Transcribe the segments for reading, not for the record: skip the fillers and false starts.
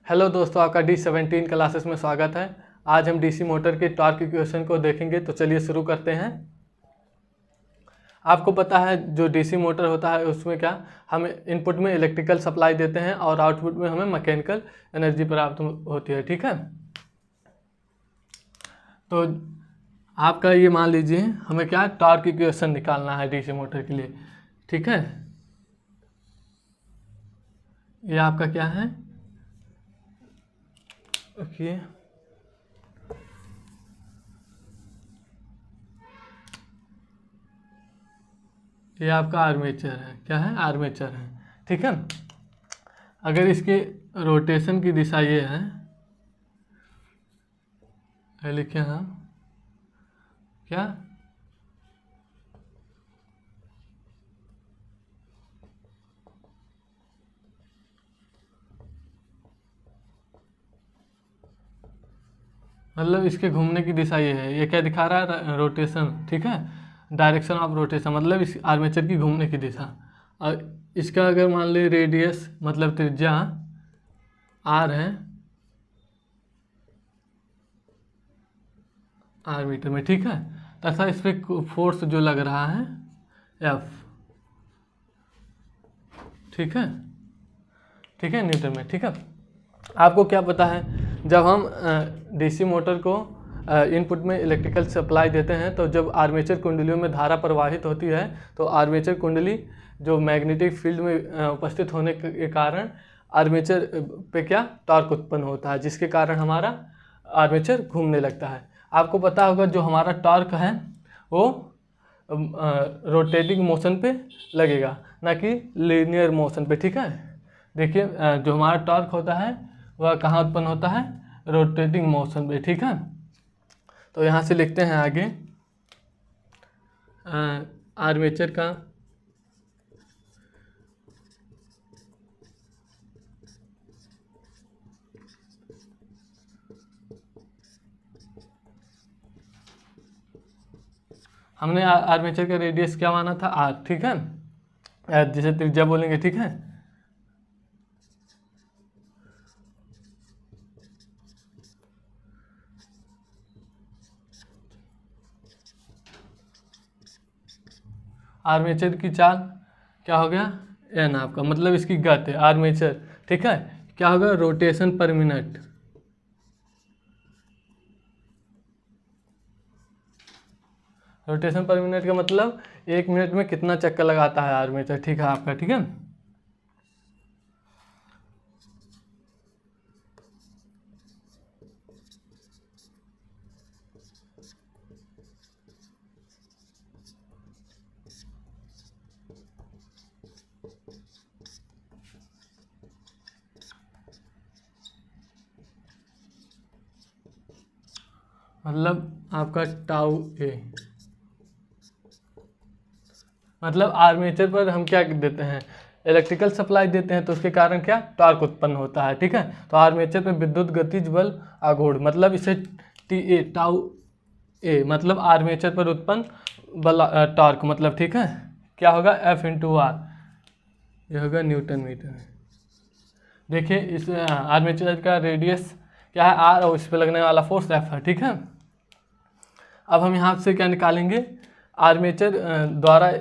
Hello दोस्तों, आपका D17 classes में स्वागत है। आज हम डीसी मोटर के टॉर्क इक्वेशन को देखेंगे, तो चलिए शुरू करते हैं। आपको पता है जो डीसी मोटर होता है उसमें क्या हम इनपुट में इलेक्ट्रिकल सप्लाई देते हैं और आउटपुट में हमें मैकेनिकल एनर्जी प्राप्त होती है। ठीक है, तो आपका ये मान लीजिए हमें क्या टॉर्क इक्वेशन निकालना है डीसी मोटर के लिए। ठीक है, ये आपका क्या है, ओके ये आपका आर्मेचर है। क्या है? आर्मेचर है। ठीक है, अगर इसके रोटेशन की दिशा ये है, लिखे हम क्या, मतलब इसके घूमने की दिशा ये है। ये क्या दिखा रहा है? रोटेशन। ठीक है, डायरेक्शन ऑफ रोटेशन मतलब इस आर्मेचर की घूमने की दिशा। और इसका अगर मान ली रेडियस मतलब त्रिज्या आर है, आर मीटर में। ठीक है, तथा इस पर फोर्स जो लग रहा है एफ। ठीक है, ठीक है, न्यूटन में। ठीक है, आपको क्या पता है, जब हम डीसी मोटर को इनपुट में इलेक्ट्रिकल सप्लाई देते हैं तो जब आर्मेचर कुंडलियों में धारा प्रवाहित होती है तो आर्मेचर कुंडली जो मैग्नेटिक फील्ड में उपस्थित होने के कारण आर्मेचर पे क्या टॉर्क उत्पन्न होता है, जिसके कारण हमारा आर्मेचर घूमने लगता है। आपको पता होगा जो हमारा टॉर्क है वो रोटेटिंग मोशन पे लगेगा, ना कि लीनियर मोशन पे। ठीक है, देखिए जो हमारा टॉर्क होता है वह कहाँ उत्पन्न होता है? रोटेटिंग मोशन पे। ठीक है, तो यहाँ से लिखते हैं आगे आर्मेचर का हमने आर्मेचर का रेडियस क्या माना था? आर। ठीक है, जिसे त्रिज्या बोलेंगे। ठीक है, आर्मेचर की चाल क्या हो गया? एन आपका, मतलब इसकी गति आर्मेचर। ठीक है, क्या होगा? रोटेशन पर मिनट। रोटेशन पर मिनट का मतलब 1 मिनट में कितना चक्कर लगाता है आर्मेचर। ठीक है आपका। ठीक है, मतलब आपका टाउ ए, मतलब आर्मेचर पर हम क्या देते हैं? इलेक्ट्रिकल सप्लाई देते हैं, तो उसके कारण क्या टॉर्क उत्पन्न होता है। ठीक है, तो आर्मेचर पर विद्युत गतिज बल आघूर्ण, मतलब इसे टी ए टाउ ए, मतलब आर्मेचर पर उत्पन्न बल टॉर्क मतलब। ठीक है, क्या होगा? एफ इंटू आर, ये होगा न्यूटन मीटर। देखिए इस आर्मेचर का रेडियस क्या है? आर, और इस पर लगने वाला फोर्स एफ है। ठीक है, अब हम यहाँ से क्या निकालेंगे? आर्मेचर द्वारा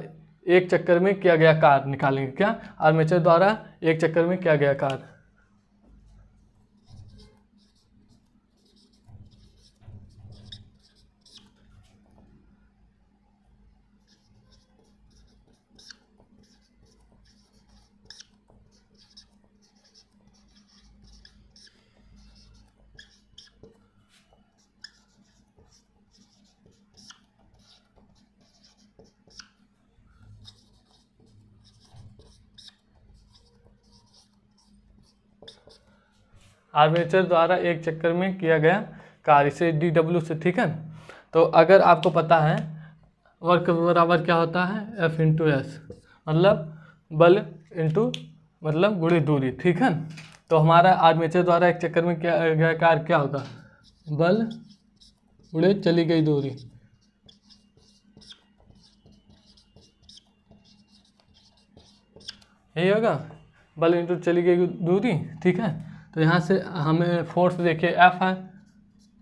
एक चक्कर में किया गया कार्य निकालेंगे। क्या? आर्मेचर द्वारा एक चक्कर में किया गया कार्य। आर्मेचर द्वारा एक चक्कर में किया गया कार्य से DW से। ठीक है, तो अगर आपको पता है वर्क बराबर क्या होता है? F इंटू एस, मतलब बल इंटू मतलब गुणे दूरी। ठीक है, तो हमारा आर्मेचर द्वारा एक चक्कर में किया गया कार्य क्या होगा? बल गुणे चली गई दूरी। यही होगा, बल इंटू चली गई दूरी। ठीक है, तो यहाँ से हमें फोर्स देखिए एफ है,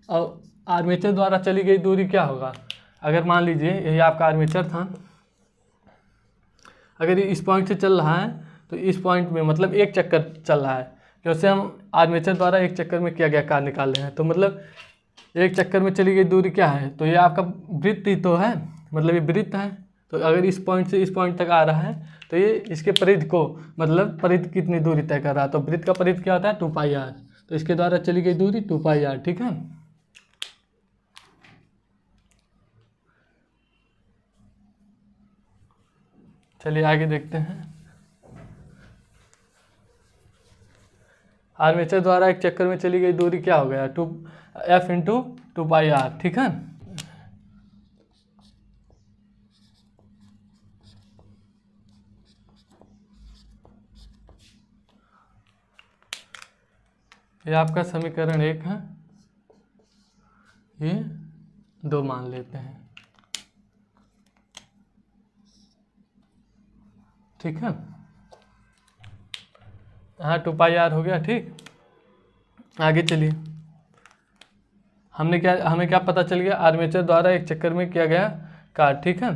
और आर्मेचर द्वारा चली गई दूरी क्या होगा। अगर मान लीजिए यही आपका आर्मेचर था, अगर ये इस पॉइंट से चल रहा है तो इस पॉइंट में मतलब एक चक्कर चल रहा है, क्योंकि हम आर्मेचर द्वारा एक चक्कर में किया गया कार्य निकाल रहे हैं। तो मतलब एक चक्कर में चली गई दूरी क्या है, तो ये आपका वृत्त ही तो है, मतलब ये वृत्त है। तो अगर इस पॉइंट से इस पॉइंट तक आ रहा है तो ये इसके परिधि को, मतलब परिधि कितनी दूरी तय कर रहा है, तो वृत्त का परिधि क्या होता है 2πr। तो इसके द्वारा चली गई दूरी 2πr, ठीक है। चलिए आगे देखते हैं। आर्मेचर द्वारा एक चक्कर में चली गई दूरी क्या हो गया, 2f इंटू 2πr, ठीक है। ये आपका समीकरण 1 है, ये 2 मान लेते हैं, ठीक है। हाँ 2πr हो गया, ठीक। आगे चलिए, हमें क्या पता चल गया, आर्मेचर द्वारा एक चक्कर में किया गया कार्य, ठीक है।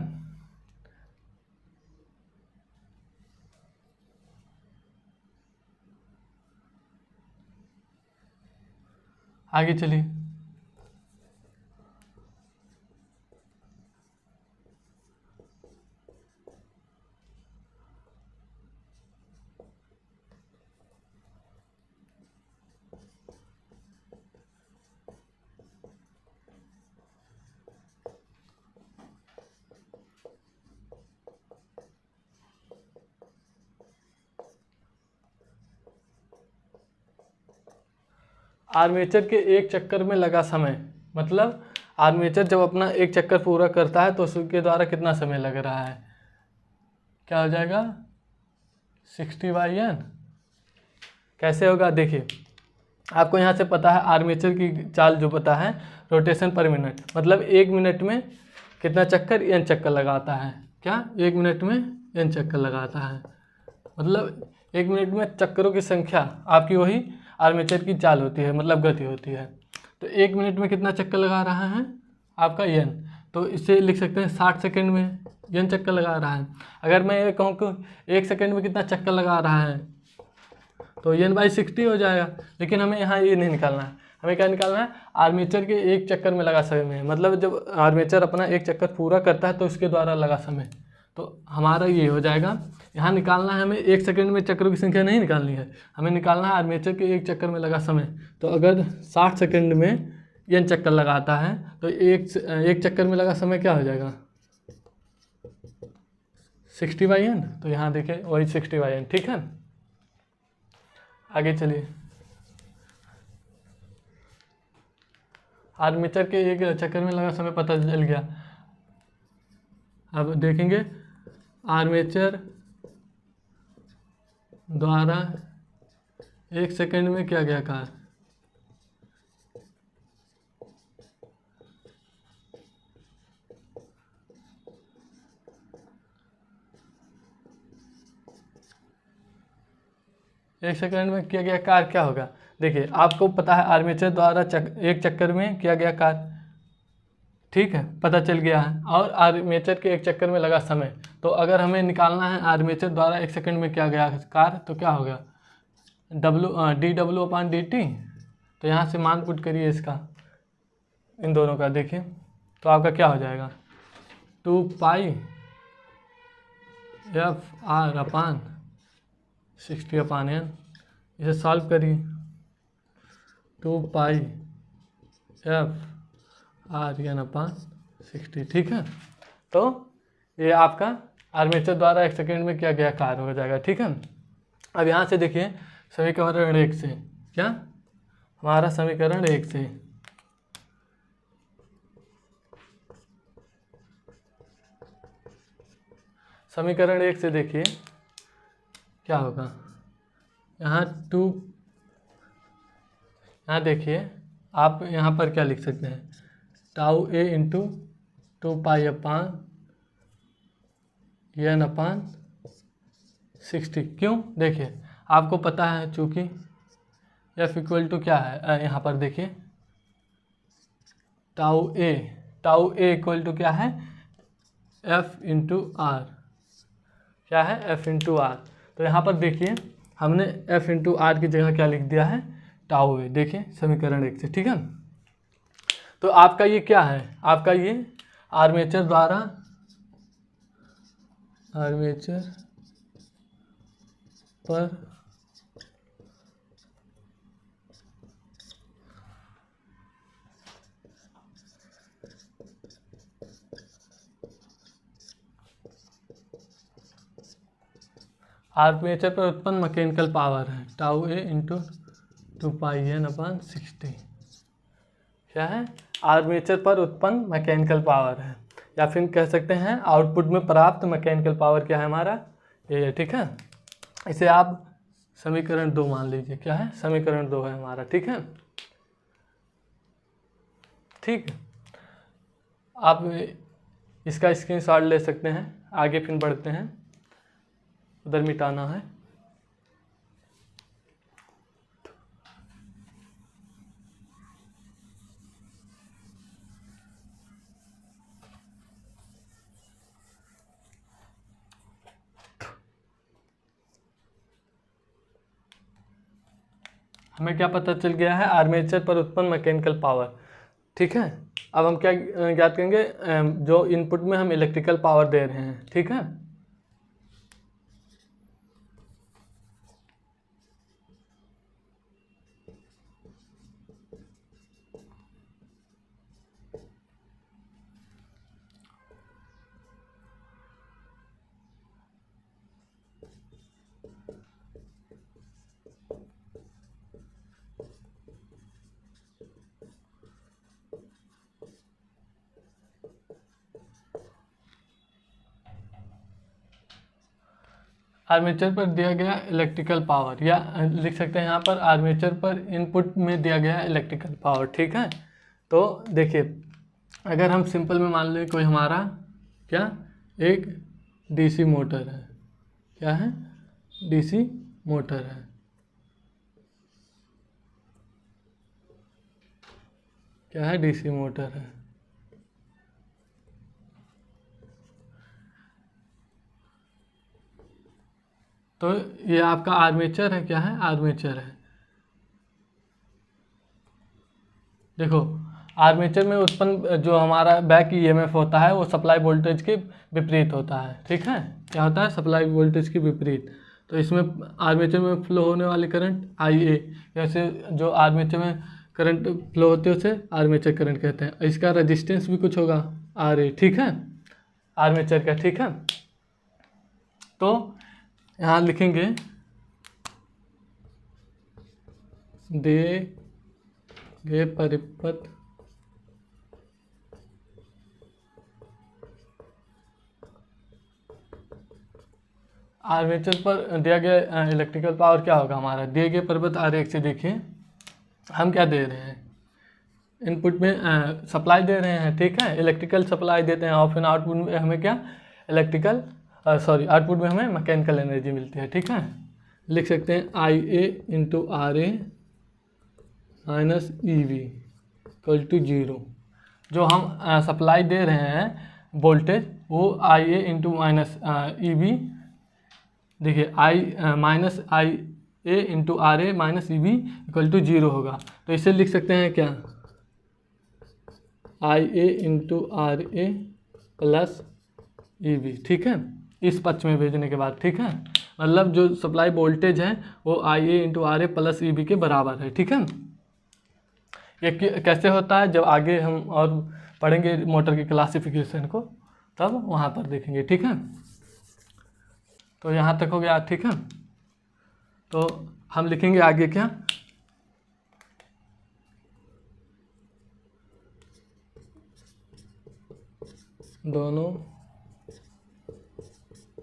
आगे चलिए, आर्मेचर के एक चक्कर में लगा समय, मतलब आर्मेचर जब अपना एक चक्कर पूरा करता है तो उसके द्वारा कितना समय लग रहा है, क्या हो जाएगा 60/n। कैसे होगा देखिए, आपको यहाँ से पता है आर्मेचर की चाल जो पता है, रोटेशन पर मिनट, मतलब 1 मिनट में कितना चक्कर, n चक्कर लगाता है, क्या 1 मिनट में n चक्कर लगाता है, मतलब 1 मिनट में चक्करों की संख्या आपकी वही आर्मेचर की चाल होती है, मतलब गति होती है। तो 1 मिनट में कितना चक्कर लगा रहा है आपका n, तो इसे लिख सकते हैं 60 सेकेंड में n चक्कर लगा रहा है। अगर मैं ये कहूँ कि 1 सेकेंड में कितना चक्कर लगा रहा है, तो n/60 हो जाएगा। लेकिन हमें यहाँ ये नहीं निकालना है, हमें क्या निकालना है, आर्मेचर के एक चक्कर में लगा समय, मतलब जब आर्मेचर अपना एक चक्कर पूरा करता है तो उसके द्वारा लगा समय। तो हमारा ये हो जाएगा, यहाँ निकालना है हमें 1 सेकंड में चक्करों की संख्या नहीं निकालनी है, हमें निकालना है आर्मेचर के एक चक्कर में लगा समय। तो अगर 60 सेकंड में n चक्कर लगाता है तो एक चक्कर में लगा समय क्या हो जाएगा 60/n। तो यहाँ देखिए वही 60/n, ठीक है। आगे चलिए, आर्मेचर के एक चक्कर में लगा समय पता चल गया। अब देखेंगे आर्मेचर द्वारा 1 सेकंड में क्या क्या कार्य, एक सेकंड में किया गया कार्य क्या होगा। देखिए आपको पता है आर्मेचर द्वारा एक चक्कर में किया गया कार्य, ठीक है, पता चल गया है। और आर्मेचर के एक चक्कर में लगा समय, तो अगर हमें निकालना है आर्मेचर द्वारा 1 सेकंड में किया गया कार्य, तो क्या होगा dw/dt। तो यहाँ से मान पुट करिए इसका, इन दोनों का, देखिए तो आपका क्या हो जाएगा 2πfr/60/n। इसे सॉल्व करिए, 2πfr/60, ठीक है। तो ये आपका आर्मेचर द्वारा 1 सेकंड में किया गया कार्य हो जाएगा, ठीक है। अब यहाँ से देखिए समीकरण 1 से, क्या हमारा समीकरण 1 से समीकरण 1 से देखिए क्या होगा, यहाँ देखिए आप यहाँ पर क्या लिख सकते हैं, टाउ a इंटू 2πn/60। क्यों, देखिए आपको पता है चूँकि एफ इक्वल टू क्या है, यहाँ पर देखिए टाउ ए इक्वल टू क्या है, एफ इंटू आर, क्या है, एफ इंटू आर। तो यहाँ पर देखिए हमने एफ इंटू आर की जगह क्या लिख दिया है, टाउ ए, देखिए समीकरण 1 से, ठीक है। तो आपका ये क्या है, आपका ये आर्मेचर द्वारा आर्मेचर पर आर्मेचर पर उत्पन्न मैकेनिकल पावर है टाउ ए इंटू 2πn/60, क्या है, आर्मेचर पर उत्पन्न मैकेनिकल पावर है, या फिर कह सकते हैं आउटपुट में प्राप्त मैकेनिकल पावर क्या है हमारा, ये है, ठीक है। इसे आप समीकरण 2 मान लीजिए, क्या है, समीकरण 2 है हमारा, ठीक है। ठीक है, आप इसका स्क्रीनशॉट ले सकते हैं। आगे फिर बढ़ते हैं, उधर मिटाना है। हमें क्या पता चल गया है, आर्मेचर पर उत्पन्न मैकेनिकल पावर, ठीक है। अब हम क्या ज्ञात करेंगे, जो इनपुट में हम इलेक्ट्रिकल पावर दे रहे हैं, ठीक है। आर्मेचर पर दिया गया इलेक्ट्रिकल पावर, या लिख सकते हैं यहाँ पर आर्मेचर पर इनपुट में दिया गया इलेक्ट्रिकल पावर, ठीक है। तो देखिए अगर हम सिंपल में मान लें कोई हमारा क्या, एक डीसी मोटर है, क्या है, डीसी मोटर है, क्या है, डीसी मोटर है। तो ये आपका आर्मेचर है, क्या है, आर्मेचर है। देखो आर्मेचर में उत्पन्न जो हमारा बैक ईएमएफ होता है वो सप्लाई वोल्टेज के विपरीत होता है, ठीक है। क्या होता है, सप्लाई वोल्टेज के विपरीत। तो इसमें आर्मेचर में फ्लो होने वाली करंट IA, जैसे जो आर्मेचर में करंट फ्लो होती है उसे आर्मेचर करंट कहते हैं। इसका रेजिस्टेंस भी कुछ होगा RA, ठीक है, आर्मेचर का, ठीक है। तो यहाँ लिखेंगे दिए परिपथ आर्मेचर पर दिया गया इलेक्ट्रिकल पावर क्या होगा हमारा, दिए गए परिपथ आरेख से देखिए हम क्या दे रहे हैं, इनपुट में सप्लाई दे रहे हैं, ठीक है, इलेक्ट्रिकल सप्लाई देते हैं, और फिर आउटपुट में हमें क्या, आउटपुट में हमें मैकेनिकल एनर्जी मिलती है, ठीक है। लिख सकते हैं IA into RA minus EV equal to 0। जो हम सप्लाई दे रहे हैं वोल्टेज वो IA इंटू माइनस EV, देखिए minus IA into RA minus EV equal to 0 होगा। तो इसे लिख सकते हैं क्या, IA into RA plus EV, ठीक है, इस पक्ष में भेजने के बाद, ठीक है। मतलब जो सप्लाई वोल्टेज है वो IA into RA plus EV के बराबर है, ठीक है। ये कैसे होता है, जब आगे हम और पढ़ेंगे मोटर की क्लासिफिकेशन को तब वहाँ पर देखेंगे, ठीक है। तो यहाँ तक हो गया, ठीक है। तो हम लिखेंगे आगे क्या, दोनों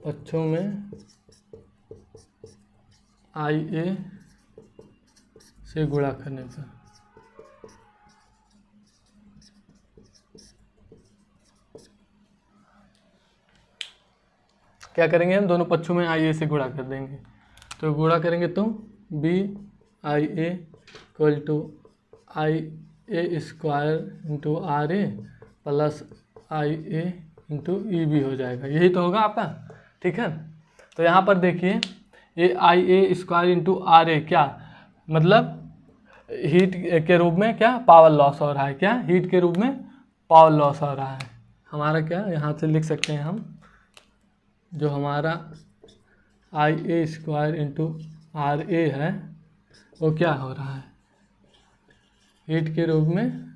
पक्षों में IA से गुणा करने पर क्या करेंगे, हम दोनों पक्षों में IA से गुणा कर देंगे। तो गुणा करेंगे तो BIA equal to I A square into R A plus I A into E B हो जाएगा। यही तो होगा आपका, ठीक है। तो यहाँ पर देखिए ये आई ए स्क्वायर इंटू आर ए क्या मतलब हीट के रूप में क्या पावर लॉस हो रहा है, क्या हीट के रूप में पावर लॉस हो रहा है हमारा। क्या यहाँ से लिख सकते हैं हम, जो हमारा आई ए स्क्वायर इंटू आर ए है वो क्या हो रहा है, हीट के रूप में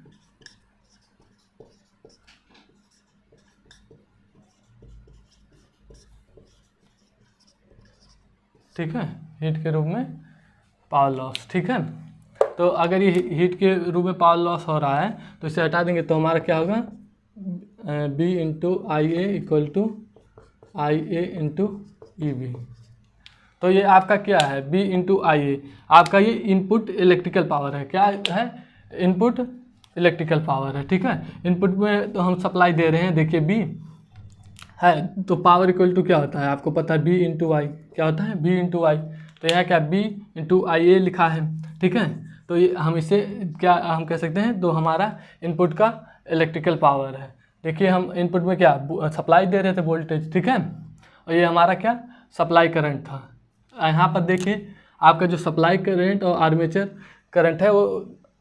ठीक है, हीट के रूप में पावर लॉस, ठीक है। तो अगर ये हीट के रूप में पावर लॉस हो रहा है तो इसे हटा देंगे तो हमारा क्या होगा, B into I A equal to I A into E B. तो ये आपका क्या है, बी इंटू आई ए, आपका ये इनपुट इलेक्ट्रिकल पावर है। क्या है, इनपुट इलेक्ट्रिकल पावर है, ठीक है। इनपुट में तो हम सप्लाई दे रहे हैं, देखिए बी है तो पावर इक्वल टू क्या होता है आपको पता है, बी इंटू आई क्या होता है, बी इंटू आई। तो यहाँ क्या बी इंटू आई ए लिखा है, ठीक है। तो ये हम इसे क्या हम कह सकते हैं, तो हमारा इनपुट का इलेक्ट्रिकल पावर है। देखिए हम इनपुट में क्या सप्लाई दे रहे थे वोल्टेज, ठीक है, और ये हमारा क्या सप्लाई करंट था। यहाँ पर देखिए आपका जो सप्लाई करंट और आर्मेचर करंट है वो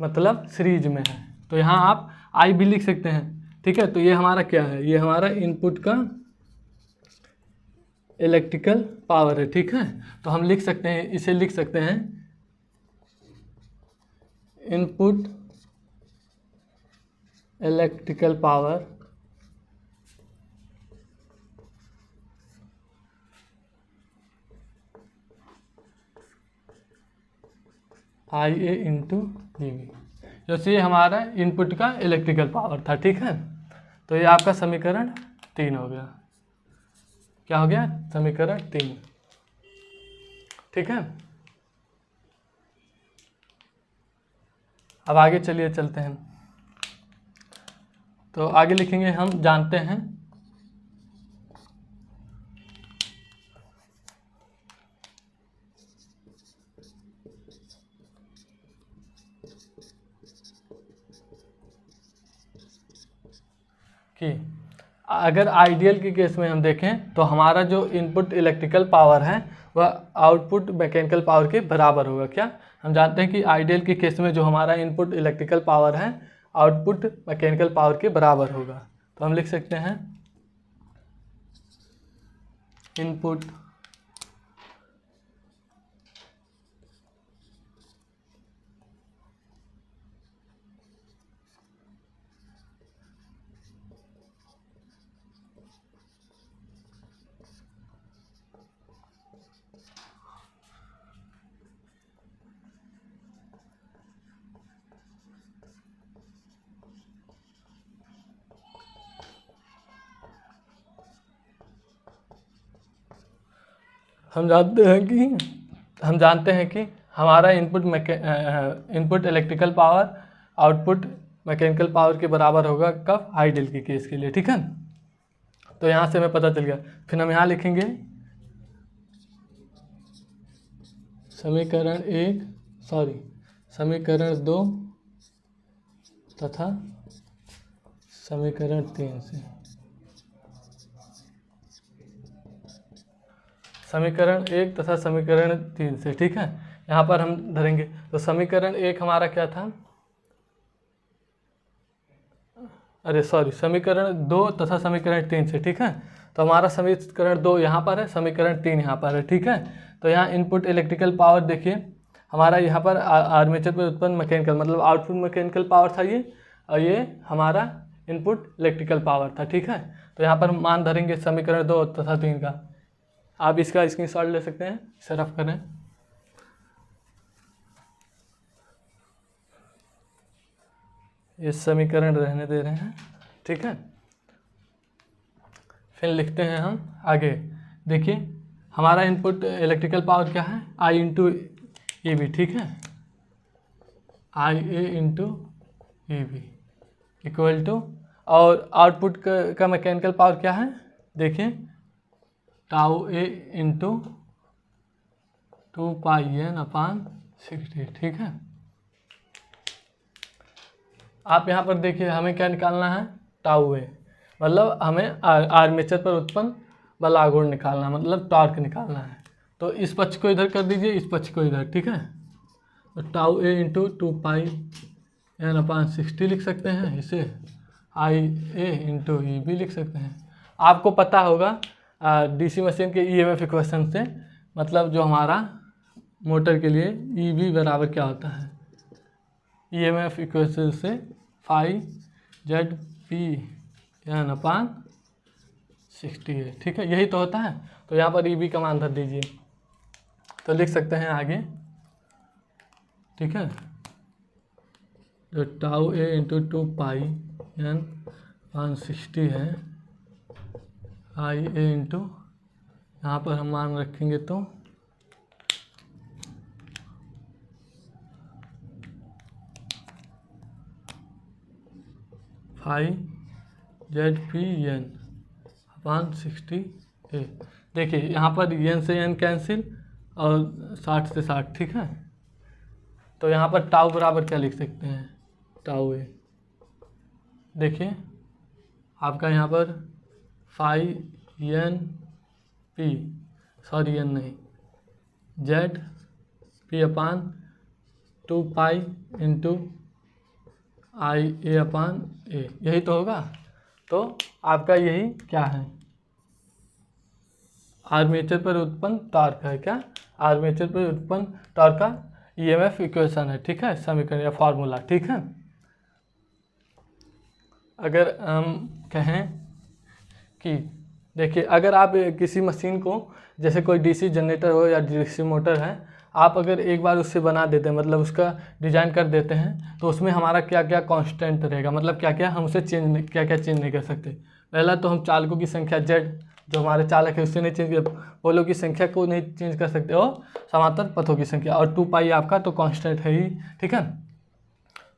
मतलब सीरीज में है, तो यहाँ आप आई भी लिख सकते हैं, ठीक है। तो ये हमारा क्या है, ये हमारा इनपुट का इलेक्ट्रिकल पावर है, ठीक है। तो हम लिख सकते हैं, इसे लिख सकते हैं input electrical power I A into E B, जैसे ये हमारा इनपुट का इलेक्ट्रिकल पावर था, ठीक है। तो ये आपका समीकरण 3 हो गया, क्या हो गया, समीकरण 3, ठीक है। अब आगे चलिए चलते हैं, तो आगे लिखेंगे हम जानते हैं कि अगर आइडियल के केस में हम देखें तो हमारा जो इनपुट इलेक्ट्रिकल पावर है वह आउटपुट मैकेनिकल पावर के बराबर होगा। क्या हम जानते हैं कि आइडियल के केस में जो हमारा इनपुट इलेक्ट्रिकल पावर है आउटपुट मैकेनिकल पावर के बराबर होगा। तो हम लिख सकते हैं इनपुट हम जानते हैं कि हमारा input electrical power output mechanical power के बराबर होगा, कब, आइडियल के केस के लिए, ठीक है। तो यहाँ से हमें पता चल गया। फिर हम यहाँ लिखेंगे समीकरण 2 तथा समीकरण 3 से, समीकरण 1 तथा समीकरण 3 से, ठीक है। यहाँ पर हम धरेंगे तो समीकरण 1 हमारा क्या था, समीकरण 2 तथा समीकरण 3 से, ठीक है। तो हमारा समीकरण 2 यहाँ पर है, समीकरण 3 यहाँ पर है, ठीक है। तो यहाँ इनपुट इलेक्ट्रिकल पावर देखिए हमारा यहाँ पर आर्मेचर पर उत्पन्न मैकेनिकल मतलब आउटपुट मैकेनिकल पावर था ये, और ये हमारा इनपुट इलेक्ट्रिकल पावर था, ठीक है। तो यहाँ पर मान धरेंगे समीकरण 2 तथा 3 का। आप इसका स्क्रीनशॉट ले सकते हैं, इसे रफ करें। ये समीकरण रहने दे रहे हैं, ठीक है। फिर लिखते हैं हम आगे, देखिए हमारा इनपुट इलेक्ट्रिकल पावर क्या है, आई इंटू ई बी, ठीक है, I A into E B equal to, और आउटपुट का मैकेनिकल पावर क्या है, देखिए टाउ ए इंटू 2 पाई n/60, ठीक है। आप यहाँ पर देखिए हमें क्या निकालना है, टाउ ए, मतलब हमें आर्मेचर पर उत्पन्न बल आघूर्ण निकालना है, मतलब टॉर्क निकालना है। तो इस पक्ष को इधर कर दीजिए, इस पक्ष को इधर, ठीक है। तो टाउ ए इंटू 2πn/60 लिख सकते हैं इसे, आई ए इंटू ई बी लिख सकते हैं। आपको पता होगा डीसी मशीन के ईएमएफ इक्वेशन से, मतलब जो हमारा मोटर के लिए ई बी बराबर क्या होता है, ईएमएफ इक्वेशन से फाई जेड पी n/60 है, ठीक है, यही तो होता है। तो यहाँ पर ई बी का मान धर दीजिए, तो लिख सकते हैं आगे, ठीक है। जो टाउ ए इंटू 2πn/60 है, आई ए इंटू, यहाँ पर हम मान रखेंगे तो फाइव जेड पी n/60 ए। देखिए यहाँ पर n से n कैंसिल और 60 से 60, ठीक है। तो यहाँ पर टाउ बराबर क्या लिख सकते हैं, टाउ ए, देखिए आपका यहाँ पर five N P, sorry N नहीं, जेड p/2π इंटू आई ए/ए, यही तो होगा। तो आपका यही क्या है, आर्मेचर पर उत्पन्न टॉर्क है, क्या, आर्मेचर पर उत्पन्न टॉर्क का ईएमएफ इक्वेशन है, ठीक है, समीकरण या फार्मूला, ठीक है। अगर हम कहें कि देखिए, अगर आप किसी मशीन को, जैसे कोई डीसी जनरेटर हो या डीसी मोटर है, आप अगर एक बार उससे बना देते हैं, मतलब उसका डिज़ाइन कर देते हैं, तो उसमें हमारा क्या क्या कांस्टेंट रहेगा, मतलब क्या क्या हम उसे क्या क्या चेंज नहीं कर सकते। पहला तो हम चालकों की संख्या जेड, जो हमारे चालक है उससे नहीं चेंज कर, पोलों की संख्या को नहीं चेंज कर सकते, और समांतर पथों की संख्या, और 2π आपका तो कांस्टेंट है ही, ठीक है।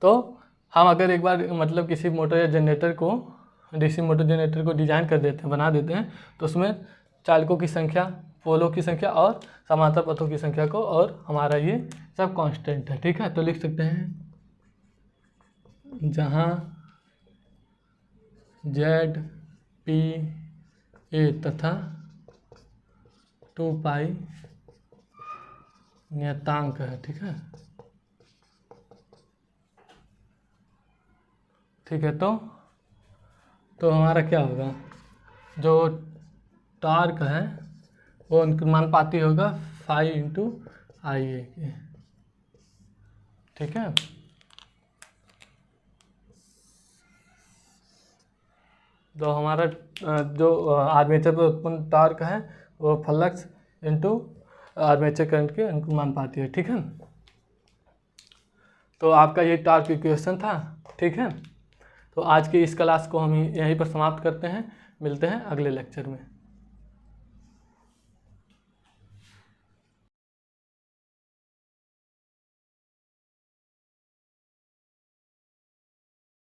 तो हम अगर एक बार मतलब किसी मोटर या जनरेटर को, डीसी मोटर जनरेटर को डिज़ाइन कर देते हैं, बना देते हैं, तो उसमें चालकों की संख्या, पोलों की संख्या और समांतर पथों की संख्या को, और हमारा ये सब कांस्टेंट है, ठीक है। तो लिख सकते हैं जहाँ जेड पी ए तथा 2π नियतांक है, ठीक है, ठीक है। तो हमारा क्या होगा, जो टॉर्क है वो अनुमानुपाती होगा 5 इंटू आई ए के, ठीक है। तो हमारा जो आर्मेचर पर उत्पन्न टॉर्क है वो फ्लक्स इंटू आर्मेचर करंट के अनुमानुपाती है, ठीक है। तो आपका ये टॉर्क इक्वेशन था, ठीक है। तो आज की इस क्लास को हम यहीं पर समाप्त करते हैं, मिलते हैं अगले लेक्चर में।